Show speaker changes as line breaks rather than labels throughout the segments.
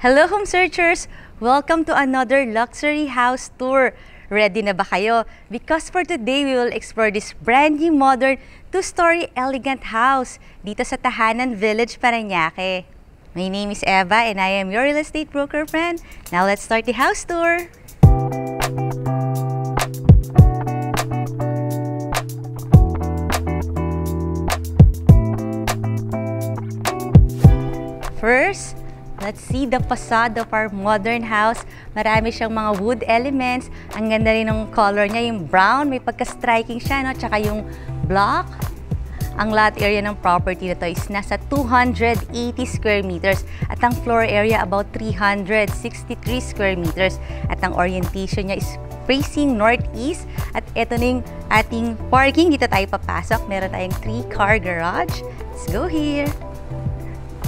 Hello home searchers! Welcome to another luxury house tour. Ready na ba kayo? Because for today, we will explore this brand new modern two-story elegant house dito sa Tahanan Village, Parañaque. My name is Eva and I am your real estate broker friend. Now let's start the house tour. First, let's see the facade of our modern house. Marami siyang mga wood elements. Ang ganda rin ng color niya, yung brown, may pagka-striking siya, no? Tsaka yung block. Ang lot area ng property na to is nasa 280 square meters at ang floor area about 363 square meters. At ang orientation niya is facing northeast. At ito na yung ating parking. Dito tayo papasok. Meron tayong 3-car garage. Let's go here.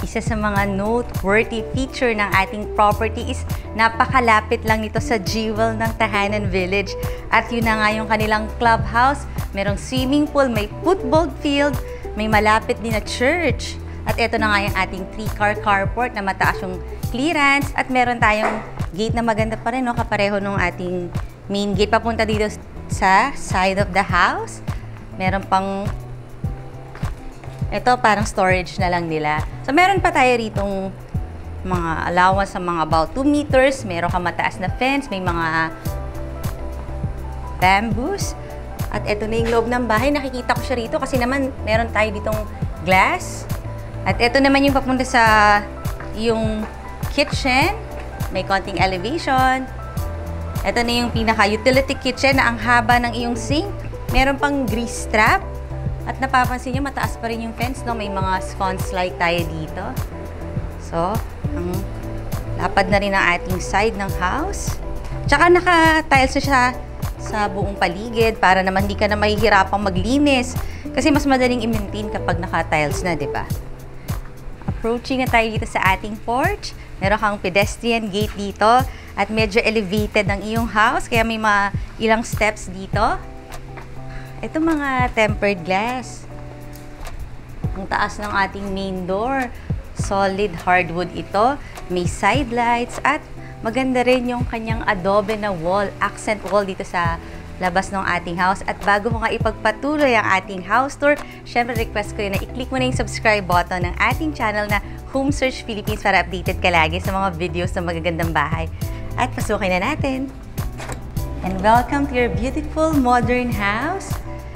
Isa sa mga noteworthy feature ng ating property is napakalapit lang nito sa jewel ng Tahanan Village. At yun na nga yung kanilang clubhouse. Merong swimming pool, may football field, may malapit din na church. At ito na nga yung ating 3-car carport na mataas yung clearance. At meron tayong gate na maganda pa rin, no? Kapareho nung ating main gate papunta dito sa side of the house. Meron pang ito, parang storage na lang nila. So, meron pa tayo ritong mga allowance sa mga about 2 meters. Meron ka mataas na fence. May mga bamboos. At ito na yung loob ng bahay. Nakikita ko siya rito kasi naman meron tayo ditong glass. At ito naman yung papunta sa yung kitchen. May konting elevation. Ito na yung pinaka-utility kitchen na ang haba ng iyong sink. Meron pang grease trap. At napapansin nyo, mataas pa rin yung fence, no? May mga sconce light tayo dito. So, ang lapad na rin ang ating side ng house. Tsaka naka-tiles na siya sa buong paligid para naman hindi ka na mahihirapang maglinis. Kasi mas madaling i-maintain kapag naka-tiles na, di ba? Approaching na tayo dito sa ating porch. Meron kang pedestrian gate dito at medyo elevated ang iyong house. Kaya may mga ilang steps dito. Ito mga tempered glass. Ang taas ng ating main door. Solid hardwood ito. May side lights at maganda rin yung kanyang adobe na wall. Accent wall dito sa labas ng ating house. At bago ko nga ipagpatuloy ang ating house tour, syempre request ko rin na i-click mo na yung subscribe button ng ating channel na Home Search Philippines para updated ka lagi sa mga videos ng magagandang bahay. At pasukin na natin. And welcome to your beautiful modern house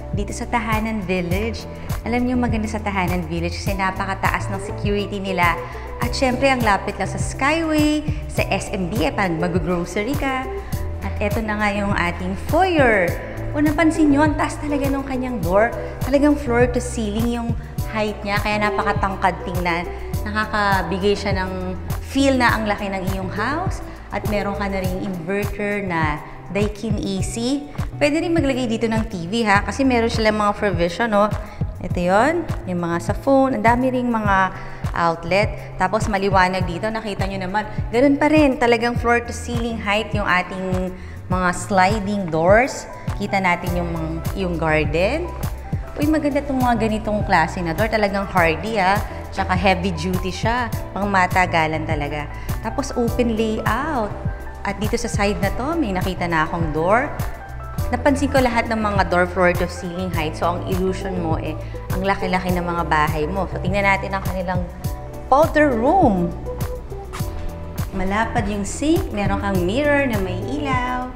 dito sa Tahanan Village. Alam niyo maganda sa Tahanan Village kasi napakataas ng security nila. At syempre, ang lapit lang sa Skyway, sa SMB, pag mag-grocery ka. At eto na nga yung ating foyer. Kung napansin nyo, ang taas talaga ng kanyang door. Talagang floor to ceiling yung height niya, kaya napakatangkad tingnan. Nakakabigay siya ng feel na ang laki ng iyong house. At meron ka na rin inverter na Daikin AC. Pwede rin maglagay dito ng TV ha, kasi meron sila mga provision, no? Ito yon, yung mga sa phone, ang dami ring mga outlet. Tapos maliwanag dito, nakita nyo naman, ganun pa rin, talagang floor to ceiling height yung ating mga sliding doors. Kita natin yung garden. Uy, maganda itong mga ganitong klase na door, talagang hardy ha, tsaka heavy duty siya, pang matagalan talaga. Tapos open layout. At dito sa side na to, may nakita na akong door. Napansin ko lahat ng mga door floor to ceiling height. So, ang illusion mo ang laki-laki ng mga bahay mo. So, tingnan natin ang kanilang powder room. Malapad yung sink. Meron kang mirror na may ilaw.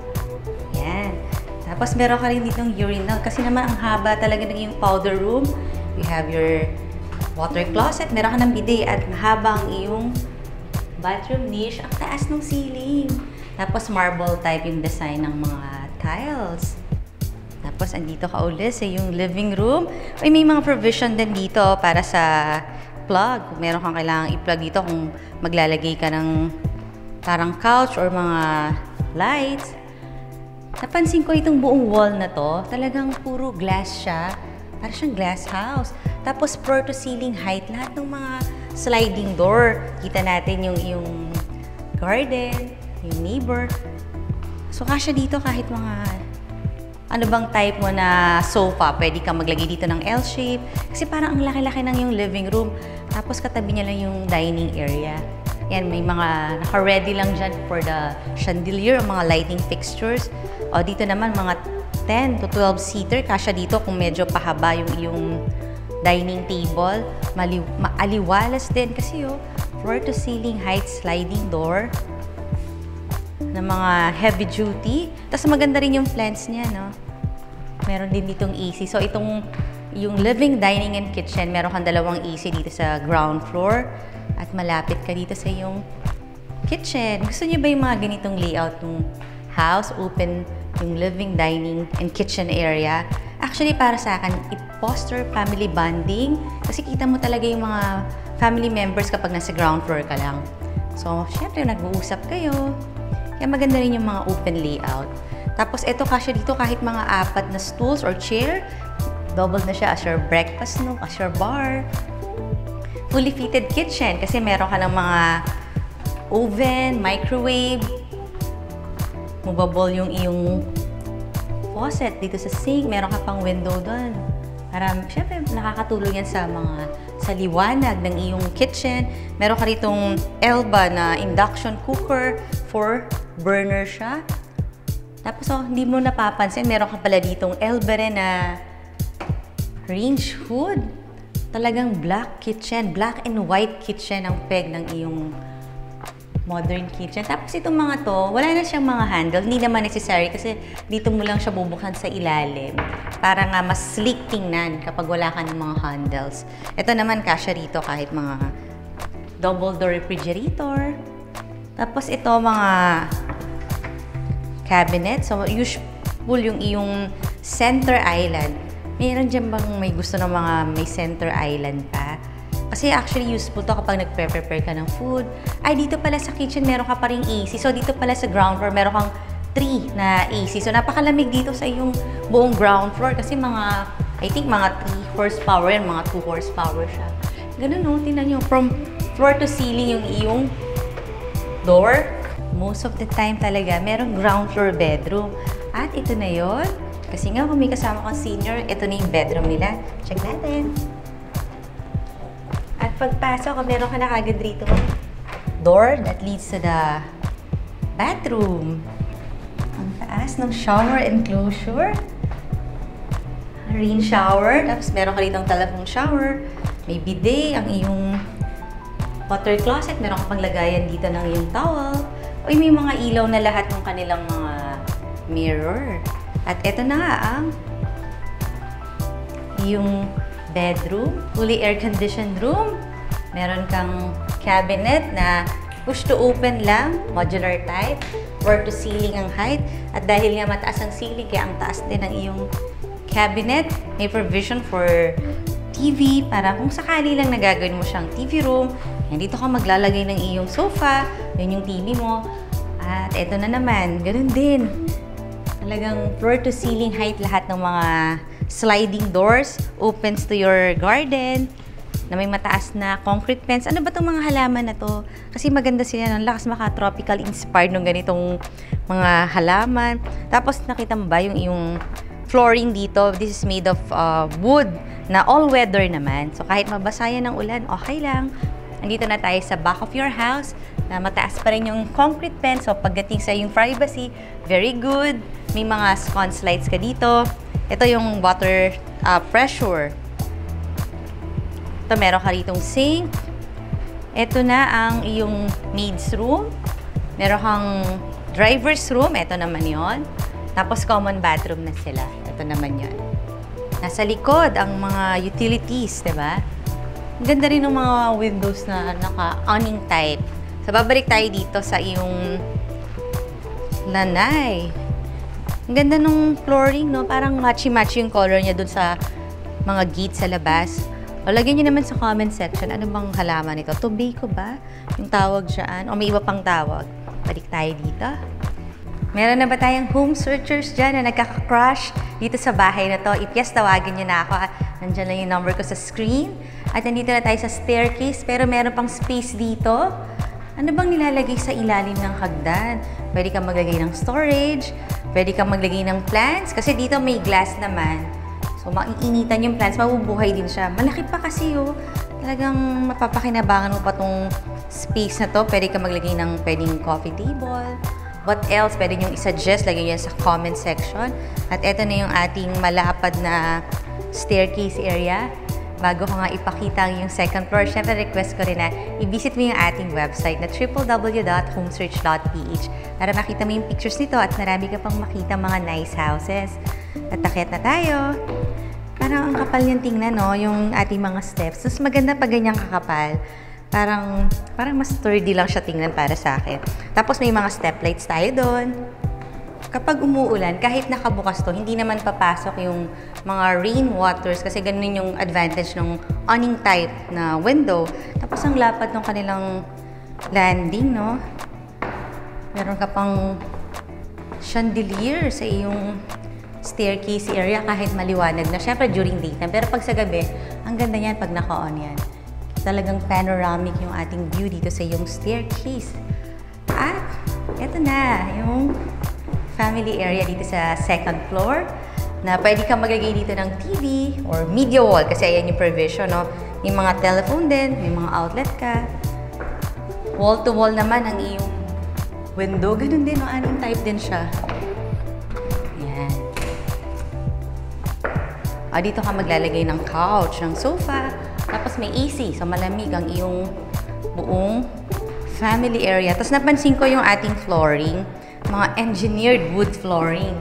Yan. Tapos, meron ka rin ditong urinal. Kasi naman, ang haba talaga ng yung powder room. You have your water closet. Meron ka ng bidet at mahaba ang iyong bathroom niche. Ang taas ng ceiling. Tapos, marble type yung design ng mga tiles. Tapos, andito ka ulit sa yung living room. Ay, may mga provision din dito para sa plug. Kung meron kang kailangang i-plug dito kung maglalagay ka ng parang couch or mga lights. Napansin ko itong buong wall na to, talagang puro glass siya. Para siyang glass house. Tapos, floor to ceiling height. Lahat ng mga sliding door. Kita natin yung garden, yung neighbor. So, kasya dito kahit mga ano bang type mo na sofa. Pwede kang maglagay dito ng L-shape. Kasi parang ang laki-laki ng yung living room. Tapos katabi niya lang yung dining area. Yan, may mga naka-ready lang dyan for the chandelier, mga lighting fixtures. O, dito naman mga 10 to 12 seater. Kasya dito kung medyo pahaba yung iyong dining table. Maaliwalas din kasi floor to ceiling height sliding door na mga heavy duty. Tapos maganda rin yung plants niya, no? Meron din ditong AC. So, yung living, dining, and kitchen, meron kang dalawang AC dito sa ground floor. At malapit ka dito sa yung kitchen. Gusto niyo ba yung mga ganitong layout ng house? Open yung living, dining, and kitchen area. Actually, para sa akin, i-foster family bonding. Kasi kita mo talaga yung mga family members kapag nasa ground floor ka lang. So, syempre, nag-uusap kayo. Kaya maganda rin yung mga open layout. Tapos, ito kasya dito kahit mga 4 na stools or chair. Double na siya as your breakfast nook, as your bar. Fully fitted kitchen kasi meron ka ng mga oven, microwave. Movable yung iyong faucet dito sa sink. Meron ka pang window doon. Para, syempre, nakakatulong yan sa liwanag ng iyong kitchen. Meron ka ritong Elba na induction cooker, 4 burner siya. Tapos, hindi mo napapansin, meron ka pala ditong Elba rin na range hood. Talagang black kitchen, black and white kitchen ang peg ng iyong modern kitchen. Tapos itong mga to, wala na siyang mga handle. Hindi naman necessary kasi dito mo lang siya bubuksan sa ilalim. Para nga mas sleek tingnan kapag wala ka ng mga handles. Ito naman kasya rito kahit mga double door refrigerator. Tapos ito mga cabinet. So useful yung iyong center island. Meron dyan bang may gusto ng mga may center island pa? Kasi actually useful to kapag nagpe-prepare ka ng food. Ay, dito pala sa kitchen meron ka pa ring AC. So, dito pala sa ground floor meron kang 3 na AC. So, napakalamig dito sa iyong buong ground floor. Kasi I think mga 3 horsepower yan, mga 2 horsepower siya. Ganun, no? Tingnan nyo. From floor to ceiling yung iyong door. Most of the time talaga, merong ground floor bedroom. At ito na yon. Kasi nga, kung may kasama kang senior, ito na yung bedroom nila. Check natin. At pagpasok, meron ka na kagad rito door that leads to the bathroom. Ang taas ng shower enclosure. Rain shower. Tapos meron ka ritong talagang shower. May bidet, ang iyong water closet. Meron ka pang lagayan dito ng iyong towel. Uy, may mga ilaw na lahat ng kanilang mga mirror. At ito na nga ang yung bedroom, fully air-conditioned room. Meron kang cabinet na push to open lang, modular type, floor to ceiling ang height. At dahil nga mataas ang ceiling, kaya ang taas din ng iyong cabinet. May provision for TV para kung sakali lang nagagawin mo siyang TV room. Yan, dito ka maglalagay ng iyong sofa, yun yung TV mo. At ito na naman, ganun din. Talagang floor to ceiling height lahat ng mga sliding doors opens to your garden na may mataas na concrete fence. Ano ba itong mga halaman na to? Kasi maganda sila, no? Lakas maka-tropical inspired ng ganitong mga halaman. Tapos nakita mo ba yung flooring dito? This is made of wood na all-weather naman. So kahit mabasa yan ng ulan, okay lang. Nandito na tayo sa back of your house na mataas pa rin yung concrete fence. So pagdating sa yung privacy, very good. May mga sconce lights ka dito. Ito yung water pressure. Ito, meron ka ritong sink. Ito na ang iyong maid's room. Meron kang driver's room. Ito naman yon. Tapos common bathroom na sila. Ito naman yon. Nasa likod ang mga utilities, diba? Ang ganda rin ng mga windows na naka-awning type. So, babalik tayo dito sa iyong lanay. Ang ganda nung flooring, no? Parang matchy-matchy yung color niya dun sa mga gate sa labas. O, lagyan niyo naman sa comment section, ano bang halaman ito? Tobacco ba? Yung tawag dyan? O may iba pang tawag? Balik tayo dito. Meron na ba tayong home searchers dyan na nagkaka-crush dito sa bahay na to? If-yes, tawagin niyo na ako. Nandiyan lang yung number ko sa screen. At nandito na tayo sa staircase, pero meron pang space dito. Ano bang nilalagay sa ilalim ng hagdan? Pwede kang maglagay ng storage, pwede kang maglagay ng plants, kasi dito may glass naman. So, maiinitan yung plants, mabubuhay din siya. Malaki pa kasi, oh. Talagang mapapakinabangan mo pa tong space na to. Pwede ka maglagay ng pwedeng coffee table. What else? Pwede nyo i-suggest. Lagay yan sa comment section. At eto na yung ating malapad na staircase area. Bago ko nga ipakita yung second floor, syempre request ko rin na i-visit mo yung ating website na www.homesearch.ph para makita mo yung pictures nito at marami ka pang makita mga nice houses. At akyat na tayo. Parang ang kapal niyang tingnan, no? Yung ating mga steps. Tapos maganda pag ganyang kakapal. Parang mas sturdy lang siya tingnan para sa akin. Tapos may mga step lights tayo doon. Kapag umuulan, kahit nakabukas to, hindi naman papasok yung mga rain waters kasi ganun yung advantage ng awning type na window. Tapos ang lapad ng kanilang landing, no? Meron ka pang chandelier sa iyong staircase area kahit maliwanag na. Siyempre during daytime. Pero pag sa gabi, ang ganda niyan pag naka-on yan. Talagang panoramic yung ating view dito sa iyong staircase. At eto na, yung family area dito sa second floor na pwede kang maglagay dito ng TV or media wall kasi ayan yung provision, no? May mga telephone din, may mga outlet ka. Wall to wall naman ang iyong window. Ganun din, no? Anong type din siya. Ayan. Dito ka maglalagay ng couch, ng sofa. Tapos may AC, so malamig ang iyong buong family area. Tapos napansin ko yung ating flooring. Mga engineered wood flooring.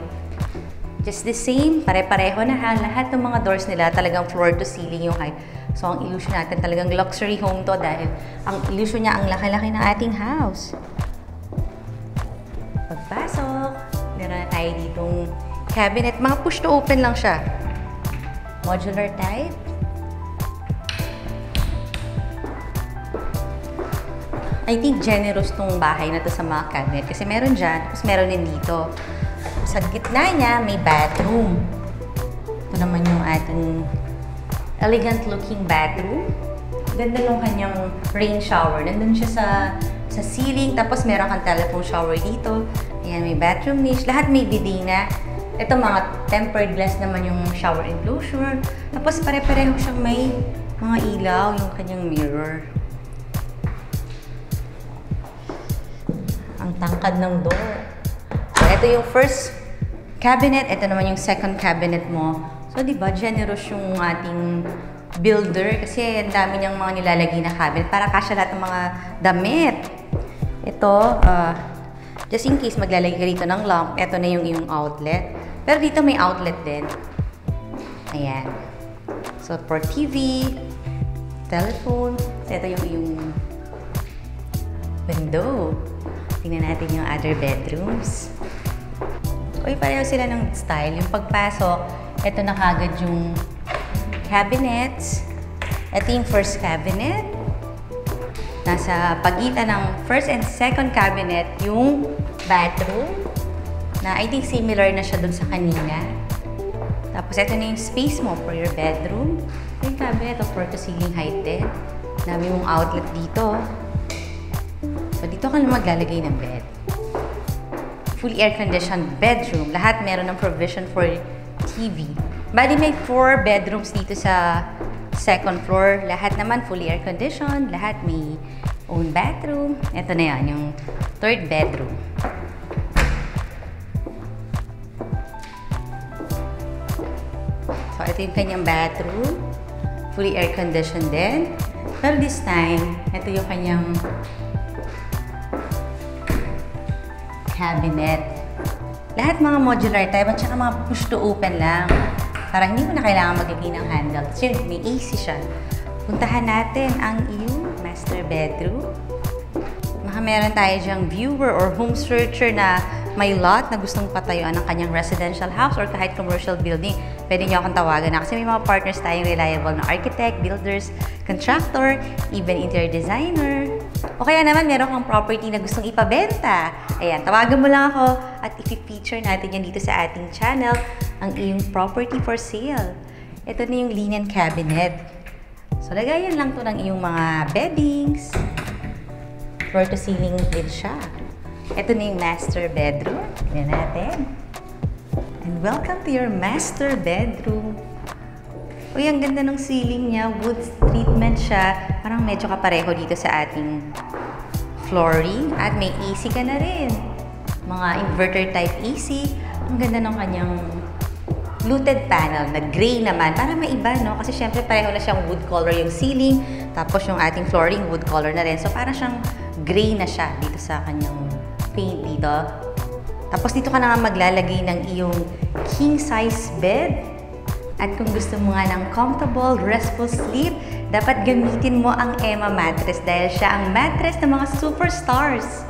Just the same, pare-pareho na ha. Lahat ng mga doors nila talagang floor to ceiling yung height. So, ang illusion natin talagang luxury home to dahil ang illusion niya ang laki-laki ng ating house. Pagpasok, meron na tayo ditong cabinet. Mga push to open lang siya. Modular type. I think generous tong bahay na to sa mga cabinet kasi meron dyan, tapos meron din dito. Sa gitna niya, may bathroom. Ito naman yung ating elegant looking bathroom. Ganda nung kanyang rain shower. Nandun siya sa ceiling, tapos meron kang telephone shower dito. Ayan, may bathroom niche. Lahat may bidet na. Ito mga tempered glass naman yung shower enclosure. Tapos pare-pareho siyang may mga ilaw, yung kanyang mirror. Ang tangkad ng door. So, ito yung first cabinet. Ito naman yung second cabinet mo. So, di ba, generous yung ating builder kasi ang dami niyang mga nilalagay na cabinet para kasya lahat ng mga damit. Ito, just in case maglalagay ka dito ng lamp, ito na yung iyong outlet. Pero dito may outlet din. Ayan. So, for TV, telephone, ito yung iyong window. Tingnan natin yung other bedrooms. Uy, pareho sila ng style. Yung pagpasok, ito na kagad yung cabinets. Ito yung first cabinet. Nasa pagitan ng first and second cabinet, yung bathroom. Na I think similar na siya dun sa kanina. Tapos ito na yung space mo for your bedroom. Ito yung cabinet of floor to ceiling height din. Dami mong outlet dito. So, dito ka na maglalagay ng bed. Fully air-conditioned bedroom. Lahat meron ng provision for TV. Bali, may 4 bedrooms dito sa second floor. Lahat naman fully air-conditioned. Lahat may own bathroom. Ito na yan, yung third bedroom. So, ito yung kanyang bathroom. Fully air-conditioned din. Pero this time, ito yung kanyang cabinet. Lahat mga modular type at saka mga push to open lang. Para hindi mo na kailangan maglagay ng handle. Kasi may AC siya. Puntahan natin ang iyong master bedroom. Meron tayo dyang viewer or home searcher na may lot na gustong patayuan ng kanyang residential house or kahit commercial building. Pwede niyo akong tawagan na kasi may mga partners tayong reliable na architect, builders, contractor, even interior designer. O kaya naman meron kang property na gustong ipabenta. Ayan, tawagan mo lang ako at i-feature natin yan dito sa ating channel, ang iyong property for sale. Ito na yung linen cabinet. So, lagayan lang to ng iyong mga beddings. Floor to ceiling din siya. Ito na yung master bedroom. Tignan natin. And welcome to your master bedroom. Uy, ang ganda ng ceiling niya. Wood treatment siya. Parang medyo kapareho dito sa ating flooring. At may AC ka na rin. Mga inverter type AC. Ang ganda ng kanyang fluted panel na gray naman. Para maiba, no? Kasi syempre pareho na siyang wood color yung ceiling. Tapos yung ating flooring wood color na rin. So parang siyang gray na siya dito sa kanyang paint dito. Tapos dito ka na nga maglalagay ng iyong king size bed. At kung gusto mo nga ng comfortable, restful sleep, dapat gamitin mo ang Emma mattress dahil siya ang mattress ng mga superstars.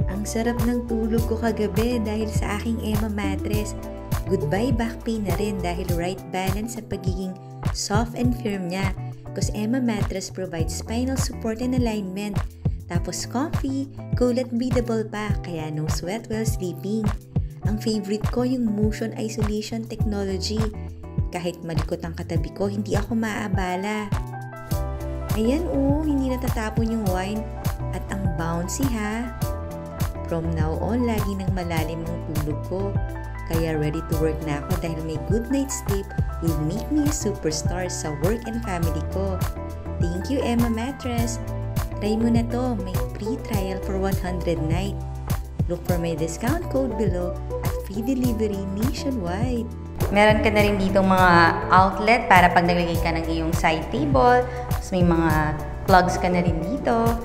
Ang sarap ng tulog ko kagabi dahil sa aking Emma mattress. Goodbye back pain na rin dahil right balance sa pagiging soft and firm niya. Because Emma mattress provides spinal support and alignment. Tapos comfy, cool at breathable pa, kaya no sweat while sleeping. Ang favorite ko yung motion isolation technology. Kahit malikot ang katabi ko, hindi ako maaabala. Ayan hindi natatapon yung wine. At ang bouncy ha. From now on, lagi nang malalim ang tulog ko. Kaya ready to work na ako dahil may good night's sleep will make me a superstar sa work and family ko. Thank you, Emma Mattress. Try mo na to. May free trial for 100 night. Look for my discount code below at free delivery nationwide. Meron ka na rin dito mga outlet para pag naglagay ka ng iyong side table. Tapos may mga plugs ka na rin dito.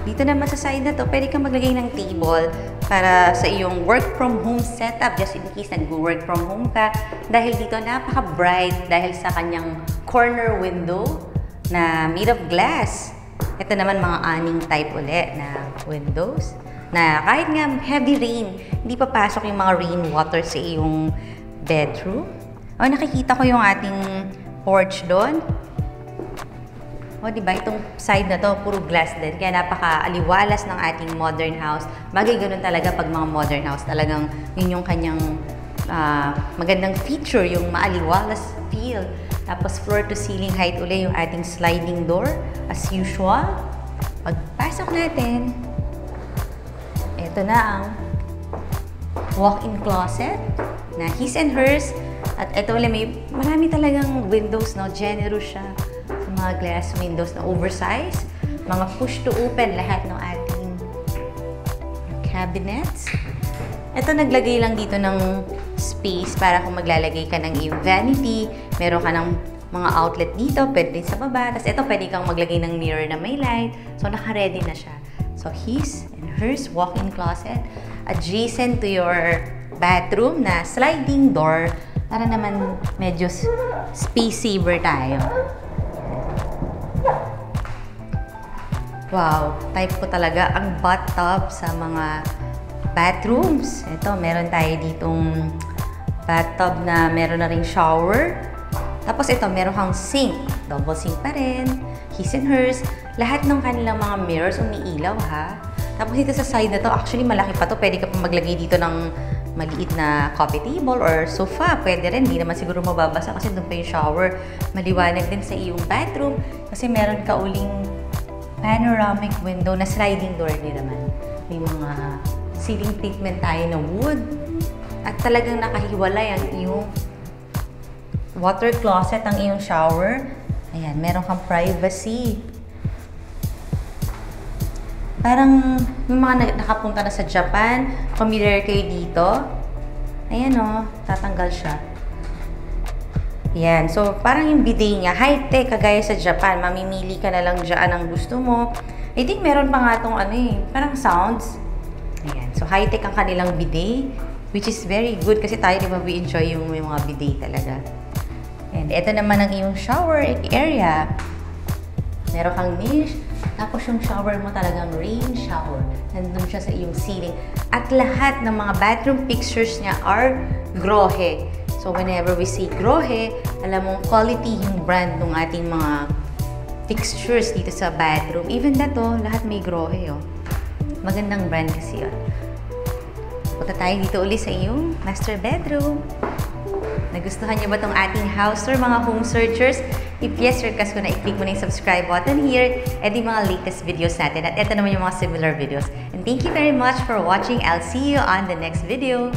Dito naman sa side na to, pwede kang maglagay ng table para sa iyong work from home setup. Just in case nag-work from home ka. Dahil dito napaka-bright dahil sa kanyang corner window na made of glass. Ito naman mga aning type ulit na windows. Na kahit nga heavy rain, hindi papasok yung mga rainwater sa iyong bedroom. Nakikita ko yung ating porch doon. Diba? Itong side na to, puro glass din. Kaya napaka-aliwalas ng ating modern house. Bagay ganun talaga pag mga modern house. Talagang yun yung kanyang magandang feature, yung maaliwalas feel. Tapos floor to ceiling height uli yung ating sliding door. As usual. Pagpasok natin, ito na ang walk-in closet na his and hers. At ito ulit, marami talagang windows, no? Generous siya sa mga glass windows na oversized. Mga push to open lahat ng ating cabinets. Ito naglagay lang dito ng space para kung maglalagay ka ng iyong vanity. Meron ka ng mga outlet dito, pwede din sa baba. Tapos ito, pwede kang maglagay ng mirror na may light. So, naka-ready na siya. So, his and hers walk-in closet adjacent to your bathroom na sliding door para naman medyo space saver tayo. Wow, type ko talaga ang bathtub sa mga bathrooms. Ito, meron tayo ditong bathtub na meron na ring shower. Tapos ito, meron kang sink. Double sink pa rin. His and hers. Lahat ng kanilang mga mirrors umiilaw ha. Tapos dito sa side na to, actually malaki pa to. Pwede ka pa maglagay dito ng maliit na coffee table or sofa. Pwede rin. Hindi naman siguro mababasa kasi doon pa yung shower. Maliwanag din sa iyong bathroom kasi meron ka uling panoramic window na sliding door din naman. May mga ceiling treatment tayo na wood. At talagang nakahiwalay ang iyong water closet, ang iyong shower. Ayan, meron kang privacy. Parang yung mga nakapunta na sa Japan, familiar kayo dito. Ayan tatanggal siya. Ayan, so parang yung bidet niya, high-tech kagaya sa Japan. Mamimili ka na lang dyan ang gusto mo. I think meron pa nga itong parang sounds. Ayan, so high-tech ang kanilang bidet, which is very good kasi tayo di ba we enjoy yung may mga bidet talaga. And ito naman ang iyong shower area. Meron kang niche. Tapos yung shower mo talagang rain shower. Nandun siya sa iyong ceiling. At lahat ng mga bathroom fixtures niya are Grohe. So whenever we say Grohe, alam mong quality yung brand ng ating mga fixtures dito sa bathroom. Even na to, lahat may Grohe. Magandang brand kasi yun. Punta tayo dito uli sa iyong master bedroom. Nagustuhan niyo ba itong ating house tour, mga home searchers? If yes, request ko na i-click mo na yung subscribe button here and yung mga latest videos natin. At ito naman yung mga similar videos. And thank you very much for watching. I'll see you on the next video.